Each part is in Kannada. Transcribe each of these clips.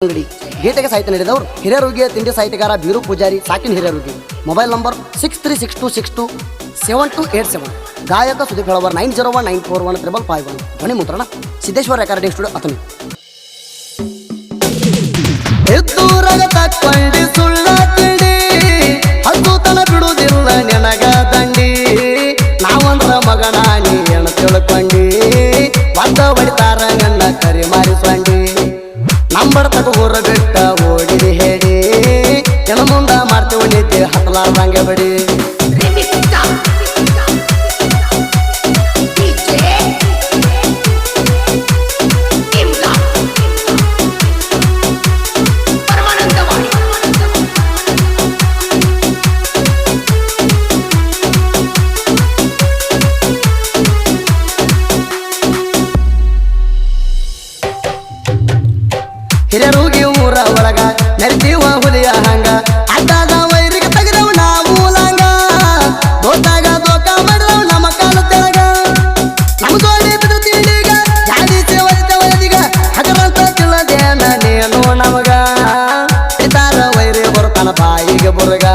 ಅಂಗಡಿ ಗೀತೆಗೆ ಸಾಹಿತ್ಯ ನೀಡಿದವರು ಹಿರಿಯರುಗಿಯ ತಿಂಡಿ ಸಾಹಿತ್ಯಗಾರ ಬೀರು ಪೂಜಾರಿ ಸಾಕಿನ್ ಹಿರಿಯರುಗಿ. Mobile number 6362627287. ಗಾಯಕ ಸುದೀಪ್ ಹೇಳವರ್ 9019415551. ಧ್ವನಿ ಮುದ್ರಣ ಸಿದ್ದೇಶ್ವರ ರೆಕಾರ್ಡಿಂಗ್ ಸ್ಟುಡಿಯೋ ಅತನಿ. ಎತ್ತೂರಗ ತಕ್ಕೊಂಡಿ ಸುಳ್ಳ ತಿಂಡಿ ಹತ್ತು ತನ ಬಿಡುವುದಿಲ್ಲ ನಿನಗ ದಂಡಿ. ನಾವಂದ್ರ ಮಗನ ನೀ ಎಣ ತಿಳ್ಕೊಂಡಿ ಒದ್ದ ಹೊಡಿತಾರ ನನ್ನ ಕರಿ ಮಾರಿಸ್ಕೊಂಡಿ. ನಂಬರ್ ತಗ ಊರ ಬಿಟ್ಟ ಓಡಿರಿ ಹೇಳಿ ಕೆಲ ಮುಂದ ಮಾಡ್ತೀವಿ ನಿದ್ದೆ ಹತ್ತಲಾರ್ದಂಗೆ ಬಡಿ. ಹಿರಿಯರುಗಿ ಊರ ಒಳಗ ನೆರೆತೀವ ಹುಲಿಯ ಹಂಗ ಅಡ್ಡಾದ ವೈರಿಗೆ ತೆಗೆದವು ನಾವು ಲಂಗ. ದೋತಾಗ ದೋಕ ಮಾಡಿದವು ನಮ್ಮ ಕಾಲ ತೆಳಗ. ನಮ್ಮ ಜೋಡಿ ಬಿದ್ದು ತಿಂಡಿಗ ಜಾಡಿಸಿ ಒಯ್ದವದಿಗ ಹಗರಂತ ತಿಳದೇನ ನೀನು ನಮಗ. ಇತಾರ ವೈರಿ ಬರ್ತಾನ ಬಾಯಿಗೆ ಬುರ್ಗ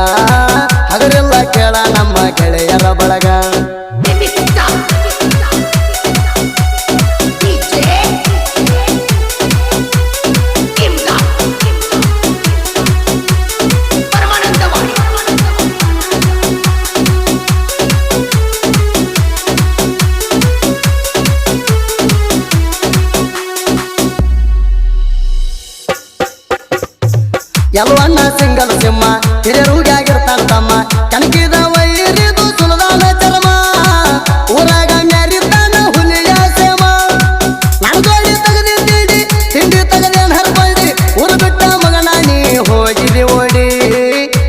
ಹಗರೆಲ್ಲ ಕೇಳ ನಮ್ಮ ಗೆಳೆಯರ ಬಳಗ. ಎಲ್ಲವನ್ನ ಸಿಂಗಲ್ ಸಿಂಹ ಹಿರಿಯರುಗಿರ್ತಾನ ತಮ್ಮ. ಕಣಕಿದ ವೈರಿದು ಸುಲದಾನ ಚರ್ಮ ಊರಾಗ ಮ್ಯಾರಿತಾನ ಹುಲಿಯ ಸೇಮ. ನಾನು ಜೋಡಿ ತೆಗದಿ ತಿಂಡಿ ತಿಂಡಿ ತೆಗದೇನ್ ಹರ್ಬಳ್ಳಿ ಊರು ಬಿಟ್ಟ ಮಗನ ನೀ ಹೋಗಿದಿ ಓಡಿ.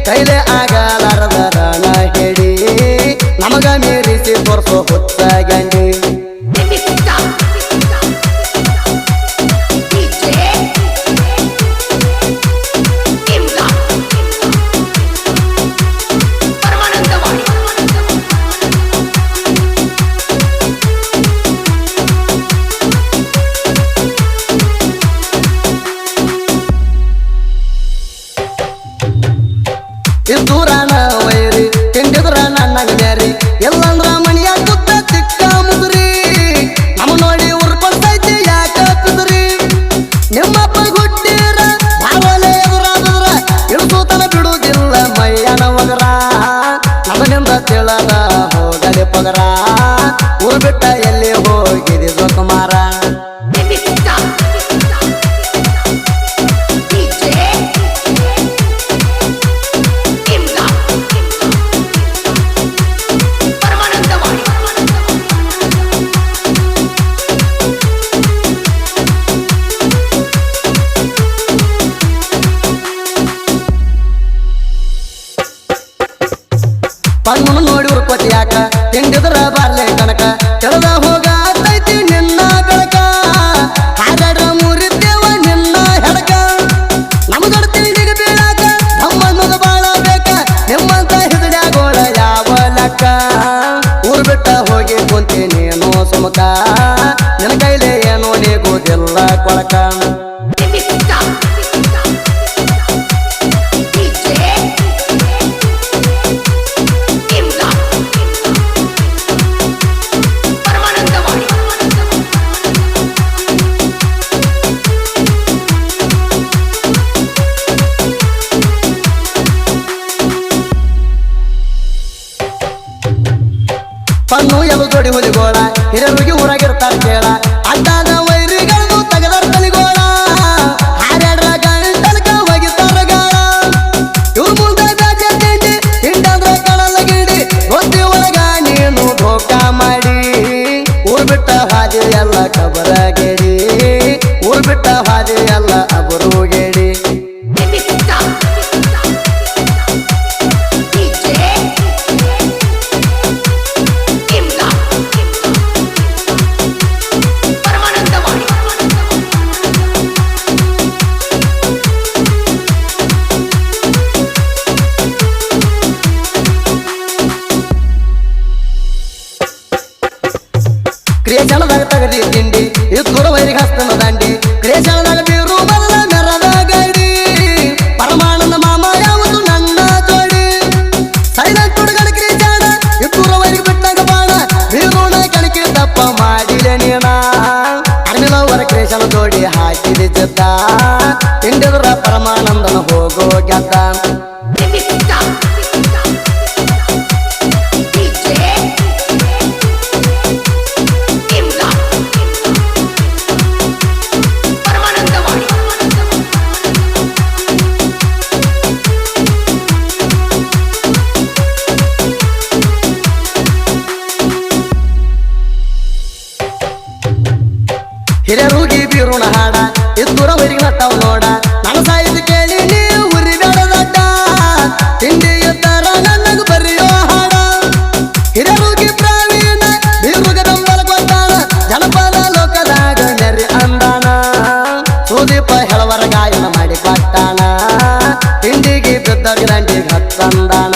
ಕೈಲೆ ಆಗಲಾರದ ರಣ ಹೇಳಿ ನಮಗ ಮೀರಿಸಿ ತೋರ್ಸೋ ಹುತ್ತ ಗಂಡಿ. ಇದ್ದೂರಾನ ವೈರಿ ತಿಂಡಿದ್ರ ನನ್ನಗ ಮ್ಯಾರಿ ಎಲ್ಲಂದ್ರ ಮಣಿಯ ಕುತ್ತ ತಿಕ್ಕ ಮುದುರಿ. ನಮ್ಮ ನೋಡಿ ಉರ್ಕೊಳ್ತೈತಿ ಯಾಕ ಕುದುರಿ. ನಿಮ್ಮಪ್ಪ ಹುಟ್ಟಿರ ಭಾವನೆ ಎದುರಾದ್ರ ಇಳಿಸೂತನ ಬಿಡುವುದಿಲ್ಲ ಮೈಯನ ಒಗರ. ನಮನಿಂದ ತಿಳದ ಹೋಗಲಿ ಪಗರ ಊರು ಬಿಟ್ಟ ಎಲ್ಲಿ ಹೋಗಿದಿ ಕುಮಾರ. ಪಣ್ಣು ನೋಡಿ ಉರ್ಕೋತಿ ಯಾಕ ತಿಂಡಿದ್ರ ಬಾರ್ಲೆ ಕನಕ ಕೆಳದ ಹೋಗ ಆಗ್ತೈತಿ ನಿನ್ನ ಬೆಳಕ. ಹಾಗಾಡ್ರ ಮುರಿದ್ದೇವ ನಿನ್ನ ಹೆಡಕ. ನಮಗಡ ತಿಂಡಿಗ ಬೀಳಾಕ ನಮ್ಮನ್ನದ ಬಾಳ ಬೇಕ. ನಿಮ್ಮಂತ ಹಿಡಿಯಾಗೋಳ ಯಾವ ಲೆಕ್ಕ. ಊರು ಬಿಟ್ಟ ಹೋಗಿ ಕುಂತಿ ನೀನು ಸುಮಕ ನಿನ್ನ ಕೈಲೆ ಏನೋ ನೀಗೋದಿಲ್ಲ ಕೊಳಕ. ಪಣ್ಣು ಎಲು ಜೋಡಿ ಹುಲಿಗೋಳ ಹಿರಿಯರುಗಿ ಊರಾಗಿರ್ತಾರ ಕೇಳ. ಅಡ್ಡಾದ ವೈರಿಗಳದು ತಗದಾರ ತಲಿಗೋಳ ಹಾರ್ಯಾಡ್ರ ಗಂಟಲ್ಕ ಹೋಗಿತಾರ ಗಾಳ. ಇವ್ರ ಮುಂದೆ ಬ್ಯಾಜೆ ತಿಂಡಿ ತಿಂಡಂದ್ರ ಕಳಲ ಗಿಡಿ. ಗೊತ್ತಿ ಒಳಗ ನೀನು ಧೋಕ ಮಾಡಿ ಊರ್ ಬಿಟ್ಟ ಹಾದಿ ಎಲ್ಲ ಕಬರ ಗೆಡಿ. ಊರ್ ಬಿಟ್ಟ ಹಾದಿ ಎಲ್ಲ ಅಬರು ಗೆಡಿ. ಕ್ರಿಯೇಷನ್ದಾಗ ತಗದಿ ತಿಂಡಿ ಬಿದ್ದ ತಿಂಡಿದ್ರ ಪರಮಾನಂದನ ಹೋಗೋ ಗೆದ್ದ ಹಿರಿಯರುಗಿ ಬೀರುಣ ಹಾಡ ಇದ್ದೂರ ಹೊರಗೆ ನಟ್ಟವ್ ನೋಡ ನನ್ನ ಸಾಯಿದು ಕೇಳಿ ನೀವು ಉರಿ ಬೆಳೆದಡ್ಡ ತಿಂಡಿ ಇದ್ದಾರ ನನಗ ಬರೆಯೋ ಹಾಡ ಹಿರಿಯರುಗಿ ಪ್ರಾವೀಣ ಬೀರುಗ ಬೆಂಬಲ ಕೊಟ್ಟಾನ ಜನಪದ ಲೋಕದಾಗ ನೆರಿ ಅಂದಾನ ಸುದೀಪ ಹೆಳವರ ಗಾಯನ ಮಾಡಿ ಕೊಟ್ಟಾನ ತಿಂಡಿಗೆ ಬಿದ್ದವ್ರಿಗೆ ದಂಡಿಗೆ ಹತ್ತಂದಾನ